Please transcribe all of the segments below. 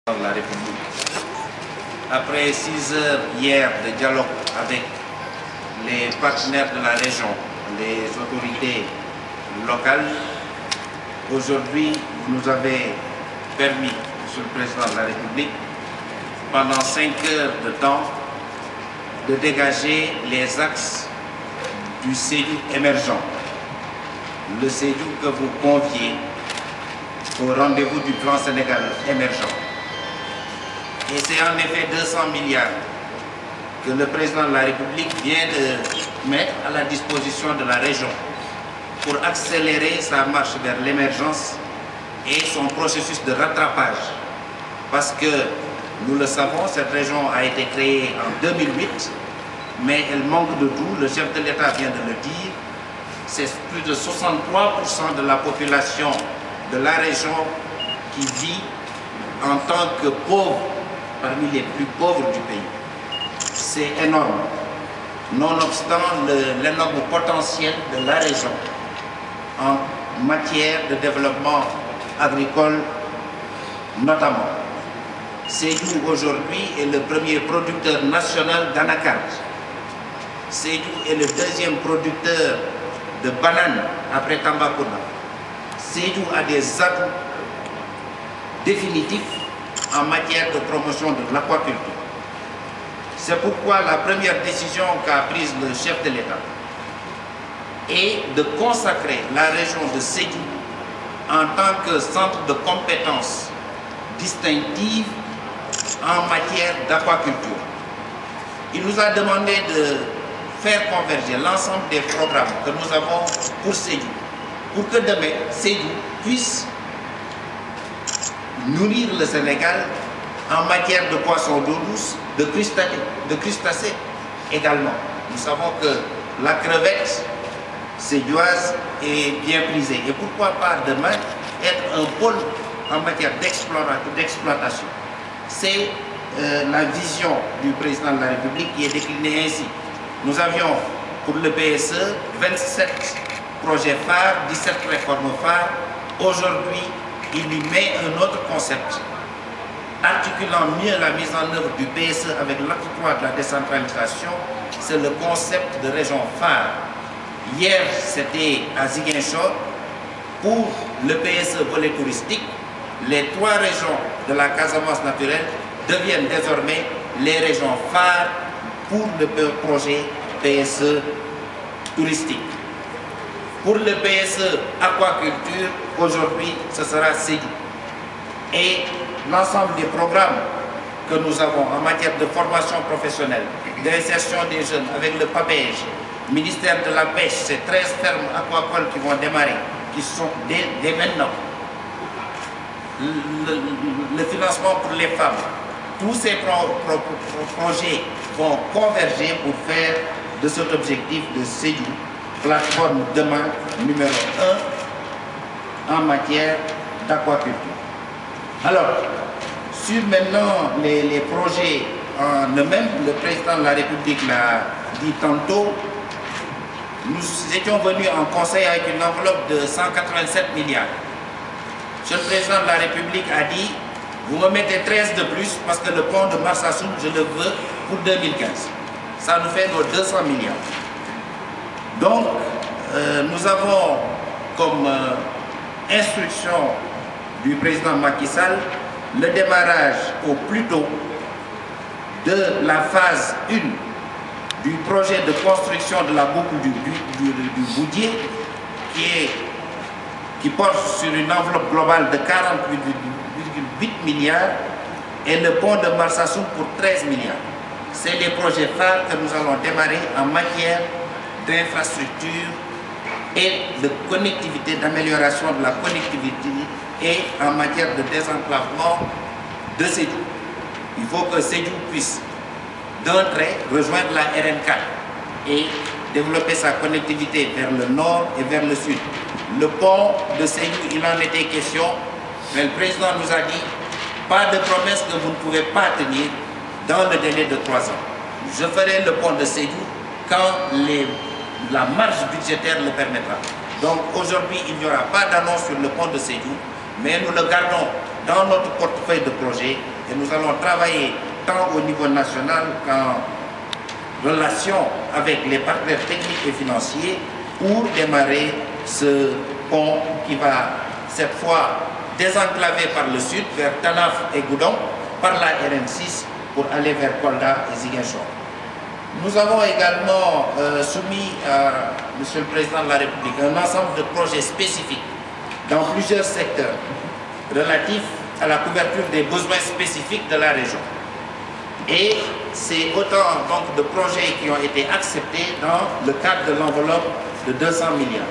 de la République. Après 6 heures hier de dialogue avec les partenaires de la région, les autorités locales, aujourd'hui, vous nous avez permis, Monsieur le Président de la République, pendant 5 heures de temps, de dégager les axes du Sédhiou émergent. Le Sédhiou que vous conviez au rendez-vous du plan Sénégal émergent. Et c'est en effet 200 milliards que le Président de la République vient de mettre à la disposition de la région pour accélérer sa marche vers l'émergence et son processus de rattrapage. Parce que, nous le savons, cette région a été créée en 2008, mais elle manque de tout, le chef de l'État vient de le dire. C'est plus de 63% de la population de la région qui vit en tant que pauvre, parmi les plus pauvres du pays. C'est énorme, nonobstant l'énorme potentiel de la région en matière de développement agricole notamment. Sédhiou aujourd'hui est le premier producteur national d'anacarde. Sédhiou est le deuxième producteur de bananes après Tambacounda. Sédhiou a des atouts définitifs en matière de promotion de l'aquaculture. C'est pourquoi la première décision qu'a prise le chef de l'État est de consacrer la région de Sédhiou en tant que centre de compétences distinctives en matière d'aquaculture. Il nous a demandé de faire converger l'ensemble des programmes que nous avons pour Sédhiou, pour que demain, Sédhiou puisse nourrir le Sénégal en matière de poissons d'eau douce, de crustacés également. Nous savons que la crevette sédioise est bien prisée. Et pourquoi pas demain être un pôle en matière d'exploitation. C'est la vision du Président de la République qui est déclinée ainsi. Nous avions pour le PSE 27 projets phares, 17 réformes phares. Aujourd'hui, il lui met un autre concept, articulant mieux la mise en œuvre du PSE avec l'acte 3 de la décentralisation. C'est le concept de région phare. Hier, c'était à Ziguinchor. Pour le PSE volet touristique, les 3 régions de la Casamance naturelle deviennent désormais les régions phares pour le projet PSE touristique. Pour le PSE aquaculture, aujourd'hui, ce sera Sédhiou. Et l'ensemble des programmes que nous avons en matière de formation professionnelle, d'insertion des jeunes avec le PAPEJ, ministère de la Pêche, ces 13 fermes aquacoles qui vont démarrer, qui sont dès maintenant, le financement pour les femmes, tous ces projets vont converger pour faire de cet objectif de Sédhiou plateforme demain numéro 1 en matière d'aquaculture. Alors, sur maintenant les projets en eux-mêmes, le Président de la République l'a dit tantôt, nous étions venus en conseil avec une enveloppe de 187 milliards. Monsieur le Président de la République a dit, vous me mettez 13 de plus parce que le pont de Marsassoum, je le veux pour 2015. Ça nous fait nos 200 milliards. Donc, nous avons comme instruction du président Macky Sall le démarrage au plus tôt de la phase 1 du projet de construction de la boucle du Boudier qui porte sur une enveloppe globale de 48,8 milliards et le pont de Marsassoum pour 13 milliards. C'est les projets phares que nous allons démarrer en matière d'infrastructure et de connectivité, d'amélioration de la connectivité et en matière de désenclavement de Sédhiou. Il faut que Sédhiou puisse d'un trait rejoindre la RN4 et développer sa connectivité vers le nord et vers le sud. Le pont de Sédhiou, il en était question, mais le président nous a dit pas de promesse que vous ne pouvez pas tenir dans le délai de 3 ans. Je ferai le pont de Sédhiou quand la marge budgétaire le permettra. Donc aujourd'hui, il n'y aura pas d'annonce sur le pont de Sédhiou, mais nous le gardons dans notre portefeuille de projet et nous allons travailler tant au niveau national qu'en relation avec les partenaires techniques et financiers pour démarrer ce pont qui va cette fois désenclaver par le sud vers Tanaf et Goudon par la RN6 pour aller vers Kolda et Ziguinchor. Nous avons également soumis à Monsieur le Président de la République un ensemble de projets spécifiques dans plusieurs secteurs relatifs à la couverture des besoins spécifiques de la région. Et c'est autant donc de projets qui ont été acceptés dans le cadre de l'enveloppe de 200 milliards.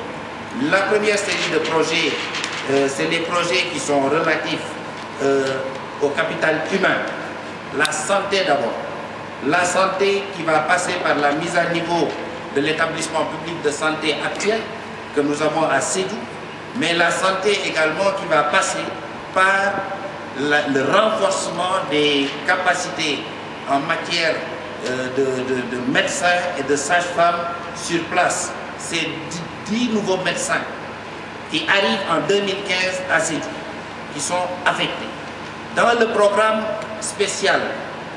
La première série de projets, c'est les projets qui sont relatifs au capital humain, la santé d'abord. La santé qui va passer par la mise à niveau de l'établissement public de santé actuel que nous avons à Sédhiou, mais la santé également qui va passer par le renforcement des capacités en matière de médecins et de sages-femmes sur place. C'est 10 nouveaux médecins qui arrivent en 2015 à Sédhiou, qui sont affectés. Dans le programme spécial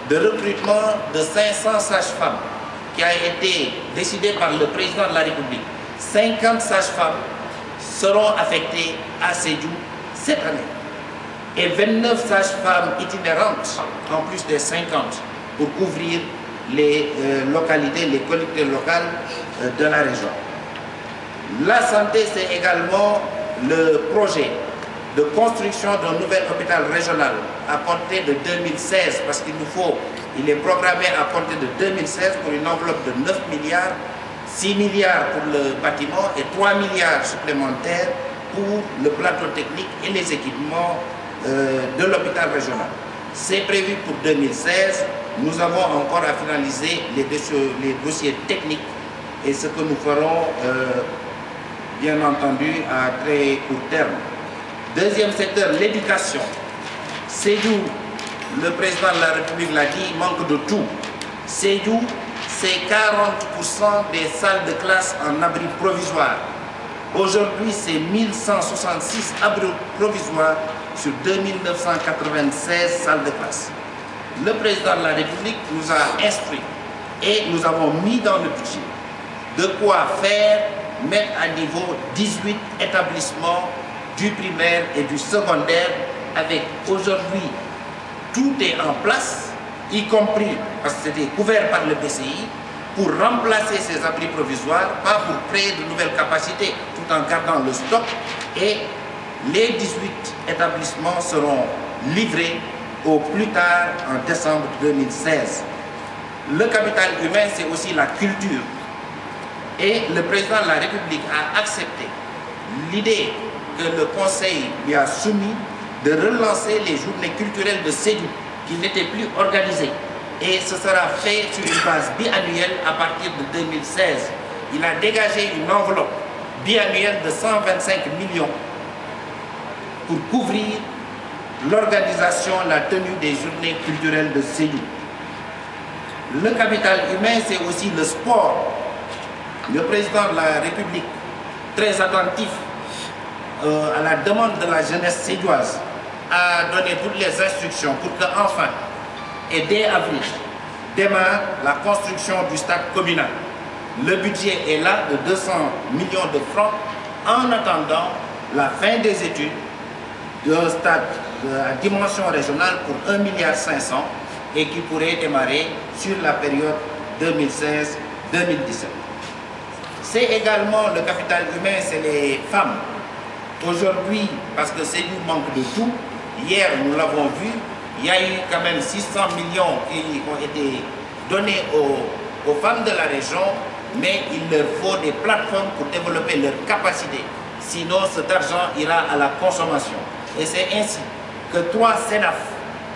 de recrutement de 500 sages-femmes qui a été décidé par le président de la République, 50 sages-femmes seront affectées à Sédhiou cette année et 29 sages-femmes itinérantes en plus des 50 pour couvrir les localités, les collectivités locales de la région. La santé, c'est également le projet de construction d'un nouvel hôpital régional à compter de 2016, parce il est programmé à compter de 2016 pour une enveloppe de 9 milliards, 6 milliards pour le bâtiment et 3 milliards supplémentaires pour le plateau technique et les équipements de l'hôpital régional. C'est prévu pour 2016. Nous avons encore à finaliser les dossiers techniques et ce que nous ferons bien entendu à très court terme. Deuxième secteur, l'éducation. Sédhiou, le président de la République l'a dit, il manque de tout. Sédhiou, c'est 40% des salles de classe en abri provisoire. Aujourd'hui, c'est 1166 abris provisoires sur 2996 salles de classe. Le président de la République nous a instruit et nous avons mis dans le budget de quoi mettre à niveau 18 établissements du primaire et du secondaire avec aujourd'hui tout est en place, y compris parce que c'était couvert par le BCI, pour remplacer ces abris provisoires, pas pour créer de nouvelles capacités tout en gardant le stock, et les 18 établissements seront livrés au plus tard en décembre 2016. Le capital humain, c'est aussi la culture. Et le président de la République a accepté l'idée que le Conseil lui a soumis de relancer les journées culturelles de Sédhiou qui n'étaient plus organisées. Et ce sera fait sur une base biannuelle à partir de 2016. Il a dégagé une enveloppe biannuelle de 125 millions pour couvrir l'organisation, la tenue des journées culturelles de Sédhiou. Le capital humain, c'est aussi le sport. Le président de la République, très attentif à la demande de la jeunesse sédioise, a donné toutes les instructions pour qu'enfin, et dès avril, démarre la construction du stade communal. Le budget est là de 200 millions de francs en attendant la fin des études d'un stade à dimension régionale pour 1,5 milliard et qui pourrait démarrer sur la période 2016-2017. C'est également le capital humain, c'est les femmes. Aujourd'hui, parce que Sédhiou manque de tout, hier nous l'avons vu, il y a eu quand même 600 millions qui ont été donnés aux femmes de la région, mais il leur faut des plateformes pour développer leurs capacités. Sinon, cet argent ira à la consommation. Et c'est ainsi que 3 CENAF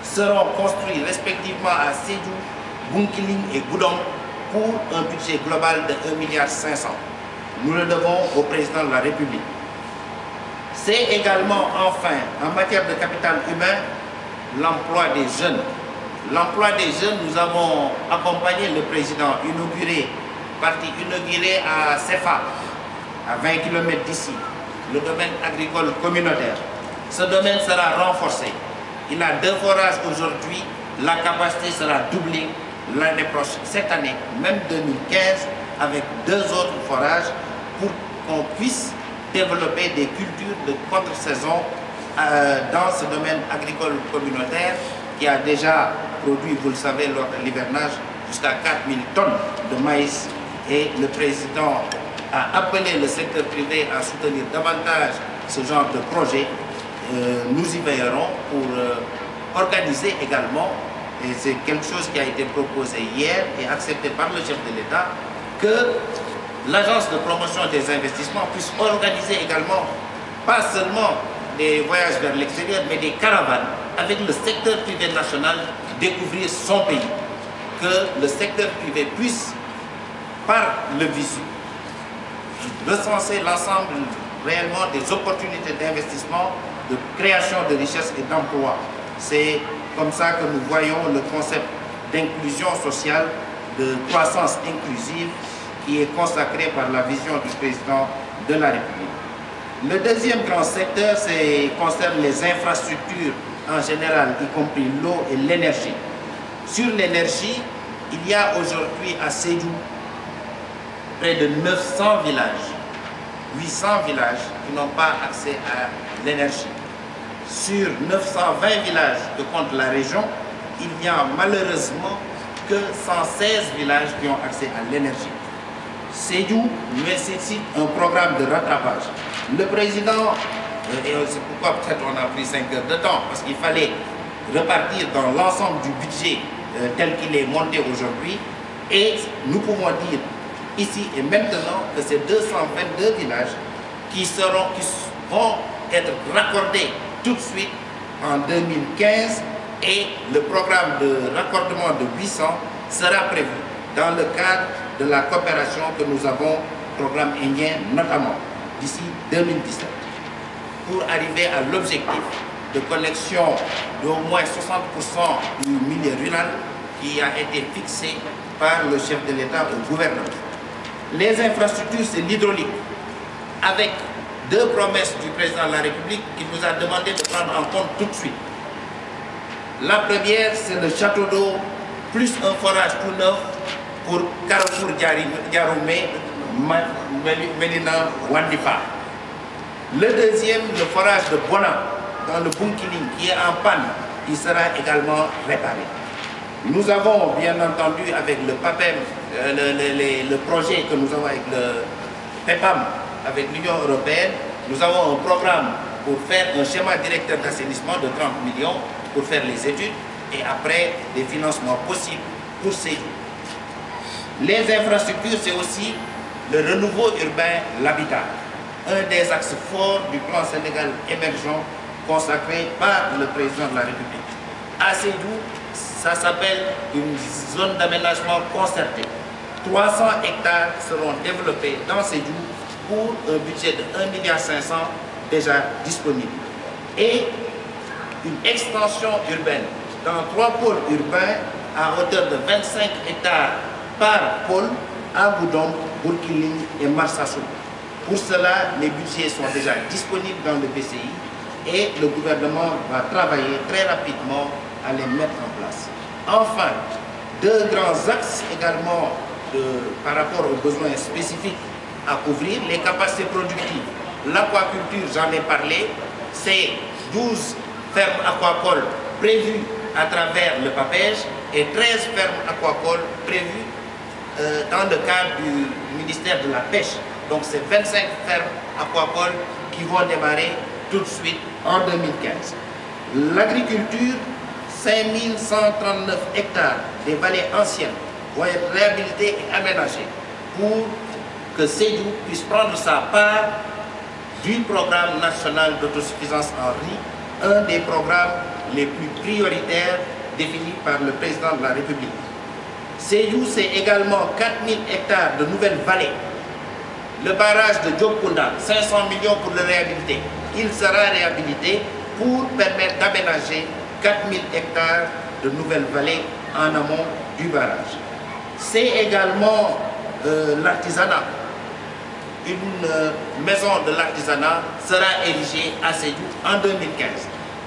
seront construits respectivement à Sédhiou, Bunkiling et Goudon pour un budget global de 1,5 milliard. Nous le devons au président de la République. C'est également, enfin, en matière de capital humain, l'emploi des jeunes. L'emploi des jeunes, nous avons accompagné le président parti inauguré à Cefa, à 20 km d'ici, le domaine agricole communautaire. Ce domaine sera renforcé. Il a 2 forages aujourd'hui. La capacité sera doublée l'année prochaine, cette année, même 2015, avec 2 autres forages pour qu'on puisse développer des cultures de contre-saison dans ce domaine agricole communautaire qui a déjà produit, vous le savez, lors de l'hivernage, jusqu'à 4000 tonnes de maïs. Et le président a appelé le secteur privé à soutenir davantage ce genre de projet. Nous y veillerons pour organiser également, et c'est quelque chose qui a été proposé hier et accepté par le chef de l'État, que l'agence de promotion des investissements puisse organiser également, pas seulement des voyages vers l'extérieur, mais des caravanes avec le secteur privé national, découvrir son pays. Que le secteur privé puisse, par le visu, recenser l'ensemble réellement des opportunités d'investissement, de création de richesses et d'emplois. C'est comme ça que nous voyons le concept d'inclusion sociale, de croissance inclusive qui est consacré par la vision du président de la République. Le deuxième grand secteur concerne les infrastructures en général, y compris l'eau et l'énergie. Sur l'énergie, il y a aujourd'hui à Sédhiou près de 900 villages, 800 villages qui n'ont pas accès à l'énergie. Sur 920 villages que compte la région, il n'y a malheureusement que 116 villages qui ont accès à l'énergie. Sédhiou nécessite un programme de rattrapage. Le président, et c'est pourquoi peut-être on a pris 5 heures de temps, parce qu'il fallait repartir dans l'ensemble du budget tel qu'il est monté aujourd'hui, et nous pouvons dire ici et maintenant que ces 222 villages qui vont être raccordés tout de suite en 2015, et le programme de raccordement de 800 sera prévu dans le cadre de la coopération que nous avons, programme indien notamment, d'ici 2017, pour arriver à l'objectif de connexion d'au moins 60% du milieu rural qui a été fixé par le chef de l'État au gouvernement. Les infrastructures, c'est l'hydraulique, avec 2 promesses du président de la République qu'il nous a demandé de prendre en compte tout de suite. La première, c'est le château d'eau, plus un forage tout neuf pour Carrefour Diaroumé, Médina, Wandipa. Le deuxième, le forage de Bona, dans le Bunkiling, qui est en panne, il sera également réparé. Nous avons bien entendu avec le PAPEM, le projet que nous avons avec le PEPAM, avec l'Union européenne, nous avons un programme pour faire un schéma directeur d'assainissement de 30 millions pour faire les études et après des financements possibles pour ces jours. Les infrastructures, c'est aussi le renouveau urbain, l'habitat, un des axes forts du plan Sénégal émergent consacré par le président de la République. À Sédhiou, ça s'appelle une zone d'aménagement concerté. 300 hectares seront développés dans Sédhiou pour un budget de 1,5 milliard déjà disponible. Et une extension urbaine dans 3 pôles urbains à hauteur de 25 hectares par pôle à Goudom, Bourkiling et Marsassoum. Pour cela, les budgets sont déjà disponibles dans le PCI et le gouvernement va travailler très rapidement à les mettre en place. Enfin, 2 grands axes également par rapport aux besoins spécifiques à couvrir, les capacités productives. L'aquaculture, j'en ai parlé, c'est 12 fermes aquacoles prévues à travers le PAPEJ et 13 fermes aquacoles prévues dans le cadre du ministère de la Pêche. Donc c'est 25 fermes aquacoles qui vont démarrer tout de suite en 2015. L'agriculture, 5139 hectares des vallées anciennes vont être réhabilités et aménagés pour que Sédhiou puisse prendre sa part du programme national d'autosuffisance en riz, un des programmes les plus prioritaires définis par le président de la République. Sédhiou, c'est également 4000 hectares de nouvelles vallées. Le barrage de Diopkounda, 500 millions pour le réhabiliter. Il sera réhabilité pour permettre d'aménager 4000 hectares de nouvelles vallées en amont du barrage. C'est également l'artisanat. Une maison de l'artisanat sera érigée à Sédhiou en 2015.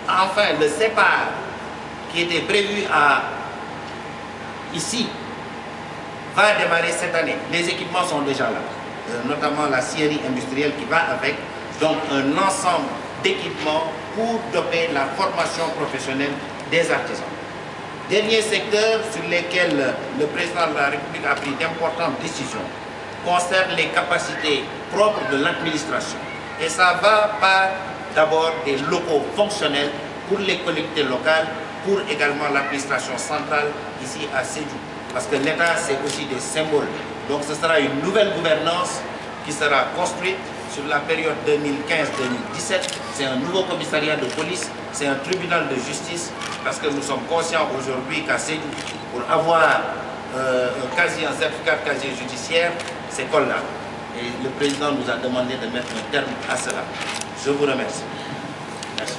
Enfin, le CEPAR qui était prévu ici va démarrer cette année. Les équipements sont déjà là, notamment la scierie industrielle qui va avec, donc un ensemble d'équipements pour doper la formation professionnelle des artisans. Dernier secteur sur lequel le président de la République a pris d'importantes décisions concerne les capacités propres de l'administration. Et ça va par d'abord des locaux fonctionnels pour les collectivités locales, pour également l'administration centrale ici à Sédhiou. Parce que l'État, c'est aussi des symboles. Donc ce sera une nouvelle gouvernance qui sera construite sur la période 2015-2017. C'est un nouveau commissariat de police, c'est un tribunal de justice, parce que nous sommes conscients aujourd'hui qu'à Sédhiou, pour avoir un certificat de casier judiciaire, c'est Kolda. Et le président nous a demandé de mettre un terme à cela. Je vous remercie. Merci.